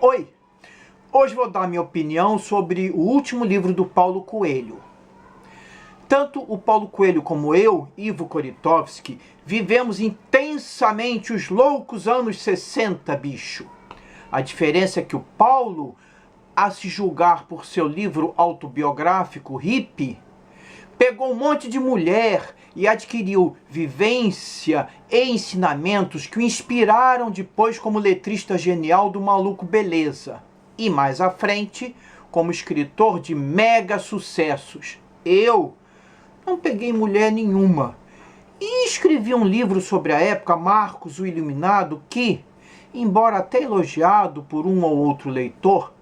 Oi! Hoje vou dar minha opinião sobre o último livro do Paulo Coelho. Tanto o Paulo Coelho como eu, Ivo Korytovsky, vivemos intensamente os loucos anos 60, bicho. A diferença é que o Paulo, a se julgar por seu livro autobiográfico, Hippie, pegou um monte de mulher e adquiriu vivência e ensinamentos que o inspiraram depois como letrista genial do Maluco Beleza. E mais à frente, como escritor de mega sucessos. Eu não peguei mulher nenhuma. E escrevi um livro sobre a época, Marcos o Iluminado, que, embora até elogiado por um ou outro leitor,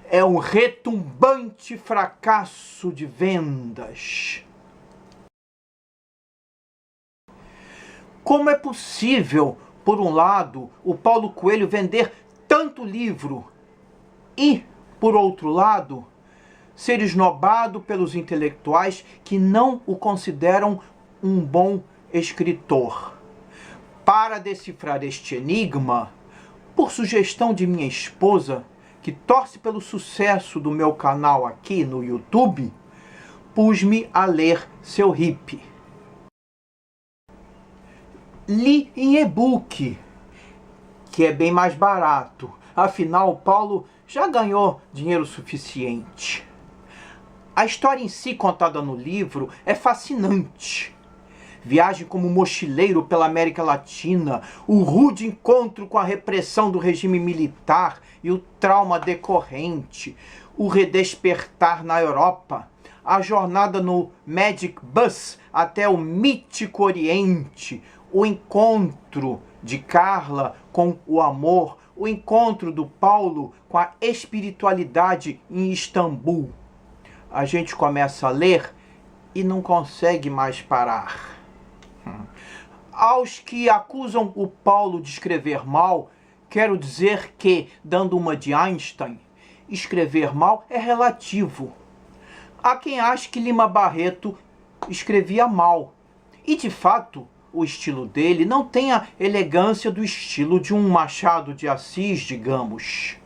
é um retumbante fracasso de vendas. Como é possível, por um lado, o Paulo Coelho vender tanto livro e, por outro lado, ser esnobado pelos intelectuais que não o consideram um bom escritor? Para decifrar este enigma, por sugestão de minha esposa, que torce pelo sucesso do meu canal aqui no YouTube, pus-me a ler seu Hippie. Li em e-book, que é bem mais barato. Afinal, Paulo já ganhou dinheiro suficiente. A história em si, contada no livro, é fascinante. Viagem como mochileiro pela América Latina, o rude encontro com a repressão do regime militar e o trauma decorrente, o redespertar na Europa, a jornada no Magic Bus até o mítico Oriente, o encontro de Carla com o amor, o encontro do Paulo com a espiritualidade em Istambul. A gente começa a ler e não consegue mais parar. Aos que acusam o Paulo de escrever mal, quero dizer que, dando uma de Einstein, escrever mal é relativo. Há quem ache que Lima Barreto escrevia mal. E, de fato, o estilo dele não tem a elegância do estilo de um Machado de Assis, digamos.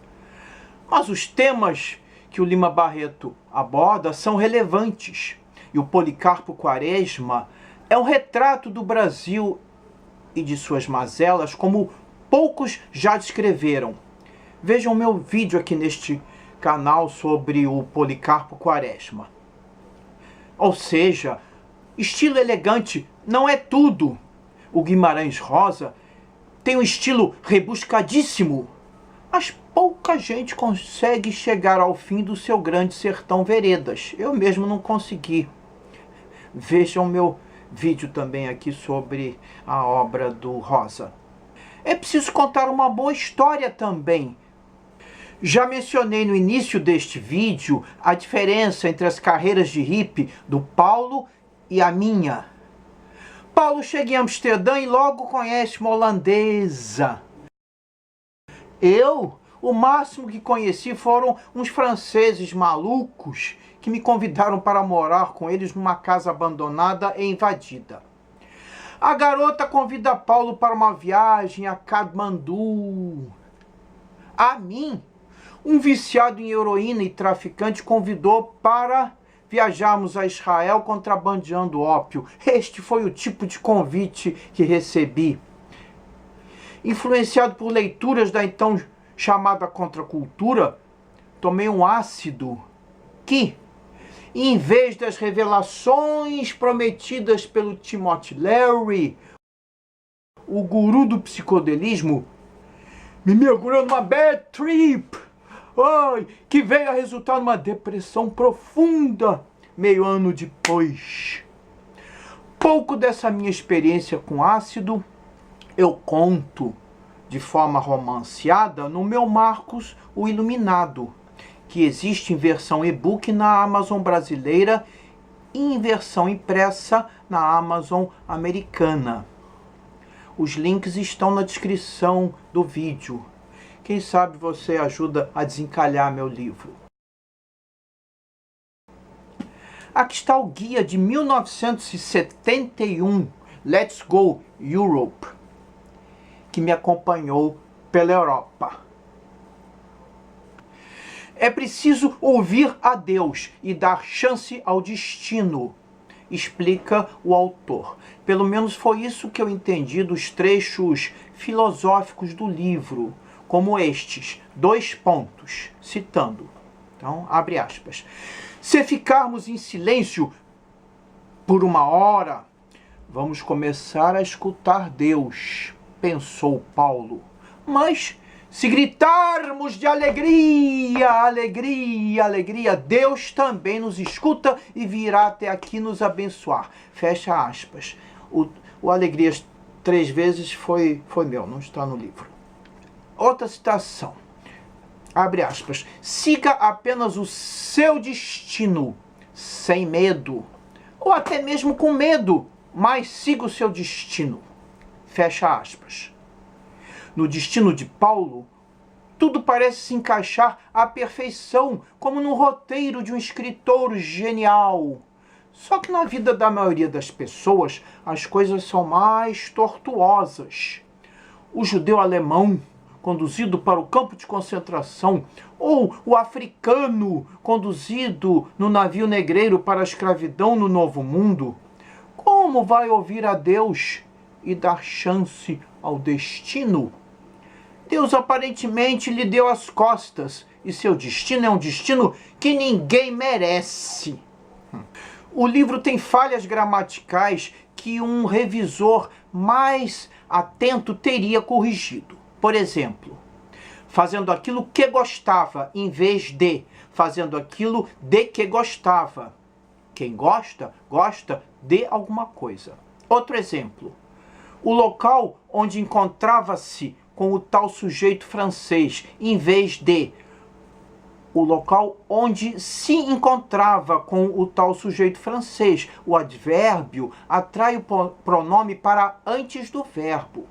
Mas os temas que o Lima Barreto aborda são relevantes. E o Policarpo Quaresma é um retrato do Brasil e de suas mazelas como poucos já descreveram. Vejam meu vídeo aqui neste canal sobre o Policarpo Quaresma. Ou seja, estilo elegante não é tudo. O Guimarães Rosa tem um estilo rebuscadíssimo, mas pouca gente consegue chegar ao fim do seu Grande Sertão Veredas. Eu mesmo não consegui. Vejam meu vídeo também aqui sobre a obra do Rosa. É preciso contar uma boa história também. Já mencionei no início deste vídeo a diferença entre as carreiras de hippie do Paulo e a minha. Paulo chega em Amsterdã e logo conhece uma holandesa. Eu, o máximo que conheci foram uns franceses malucos que me convidaram para morar com eles numa casa abandonada e invadida. A garota convida Paulo para uma viagem a Katmandu. A mim, um viciado em heroína e traficante convidou para viajarmos a Israel contrabandeando ópio. Este foi o tipo de convite que recebi. Influenciado por leituras da então chamada contracultura, tomei um ácido que, em vez das revelações prometidas pelo Timothy Leary, o guru do psicodelismo, me mergulhou numa bad trip, que veio a resultar numa depressão profunda meio ano depois. Pouco dessa minha experiência com ácido eu conto de forma romanceada no meu Marcos o Iluminado, que existe em versão e-book na Amazon brasileira e em versão impressa na Amazon americana. Os links estão na descrição do vídeo. Quem sabe você ajuda a desencalhar meu livro. Aqui está o guia de 1971, Let's Go Europe, que me acompanhou pela Europa. É preciso ouvir a Deus e dar chance ao destino, explica o autor. Pelo menos foi isso que eu entendi dos trechos filosóficos do livro, como estes, 2 pontos, citando. Então, abre aspas. Se ficarmos em silêncio por 1 hora, vamos começar a escutar Deus, pensou Paulo. Mas se gritarmos de alegria, alegria, alegria, Deus também nos escuta e virá até aqui nos abençoar. Fecha aspas. O alegrias 3 vezes foi meu, não está no livro. Outra citação. Abre aspas. Siga apenas o seu destino, sem medo, ou até mesmo com medo, mas siga o seu destino. Fecha aspas. No destino de Paulo, tudo parece se encaixar à perfeição, como no roteiro de um escritor genial. Só que na vida da maioria das pessoas, as coisas são mais tortuosas. O judeu alemão, conduzido para o campo de concentração, ou o africano, conduzido no navio negreiro para a escravidão no Novo Mundo, como vai ouvir a Deus e dar chance ao destino? Deus aparentemente lhe deu as costas, e seu destino é um destino que ninguém merece. O livro tem falhas gramaticais que um revisor mais atento teria corrigido. Por exemplo, fazendo aquilo que gostava, em vez de fazendo aquilo de que gostava. Quem gosta, gosta de alguma coisa. Outro exemplo. O local onde encontrava-se com o tal sujeito francês, em vez de o local onde se encontrava com o tal sujeito francês. O advérbio atrai o pronome para antes do verbo.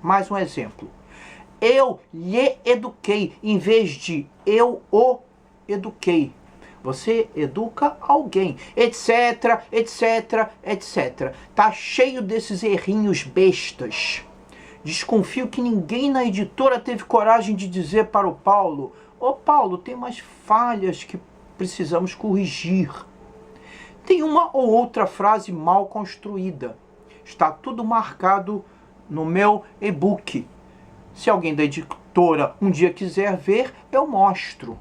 Mais um exemplo. Eu lhe eduquei, em vez de eu o eduquei. Você educa alguém, etc, etc, etc. Tá cheio desses errinhos bestas. Desconfio que ninguém na editora teve coragem de dizer para o Paulo: ô Paulo, tem umas falhas que precisamos corrigir. Tem uma ou outra frase mal construída. Está tudo marcado no meu e-book. Se alguém da editora um dia quiser ver, eu mostro.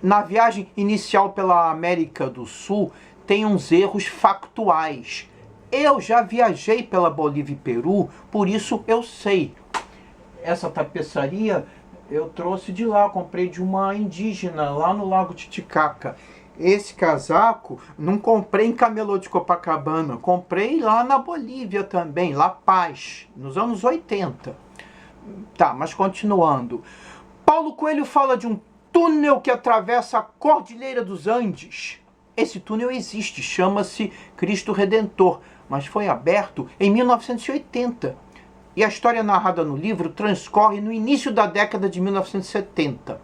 Na viagem inicial pela América do Sul, tem uns erros factuais. Eu já viajei pela Bolívia e Peru, por isso eu sei. Essa tapeçaria eu trouxe de lá, comprei de uma indígena lá no Lago Titicaca. Esse casaco não comprei em Camelô de Copacabana, comprei lá na Bolívia também, La Paz, nos anos 80. Tá, mas continuando. Paulo Coelho fala de um túnel que atravessa a Cordilheira dos Andes. Esse túnel existe, chama-se Cristo Redentor, mas foi aberto em 1980. E a história narrada no livro transcorre no início da década de 1970.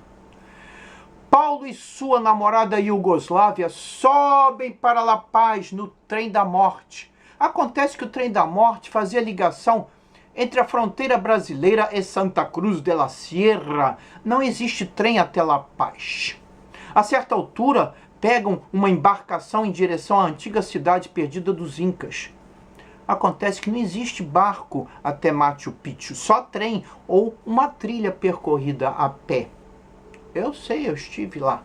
Paulo e sua namorada Iugoslávia sobem para La Paz no trem da morte. Acontece que o trem da morte fazia ligação entre a fronteira brasileira e Santa Cruz de la Sierra. Não existe trem até La Paz. A certa altura, pegam uma embarcação em direção à antiga cidade perdida dos Incas. Acontece que não existe barco até Machu Picchu, só trem ou uma trilha percorrida a pé. Eu sei, eu estive lá.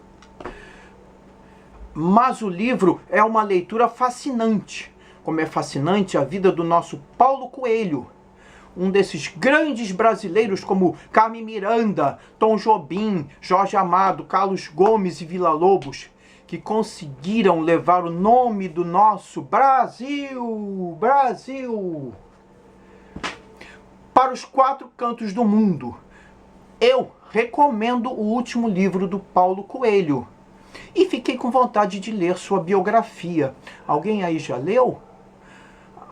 Mas o livro é uma leitura fascinante, como é fascinante a vida do nosso Paulo Coelho, um desses grandes brasileiros como Carmen Miranda, Tom Jobim, Jorge Amado, Carlos Gomes e Villa-Lobos, que conseguiram levar o nome do nosso Brasil para os 4 cantos do mundo. Eu recomendo o último livro do Paulo Coelho e fiquei com vontade de ler sua biografia. Alguém aí já leu?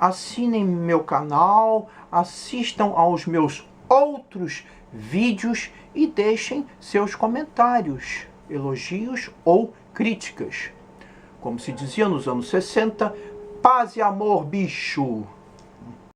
Assinem meu canal, assistam aos meus outros vídeos e deixem seus comentários, elogios ou críticas. Como se dizia nos anos 60, paz e amor, bicho!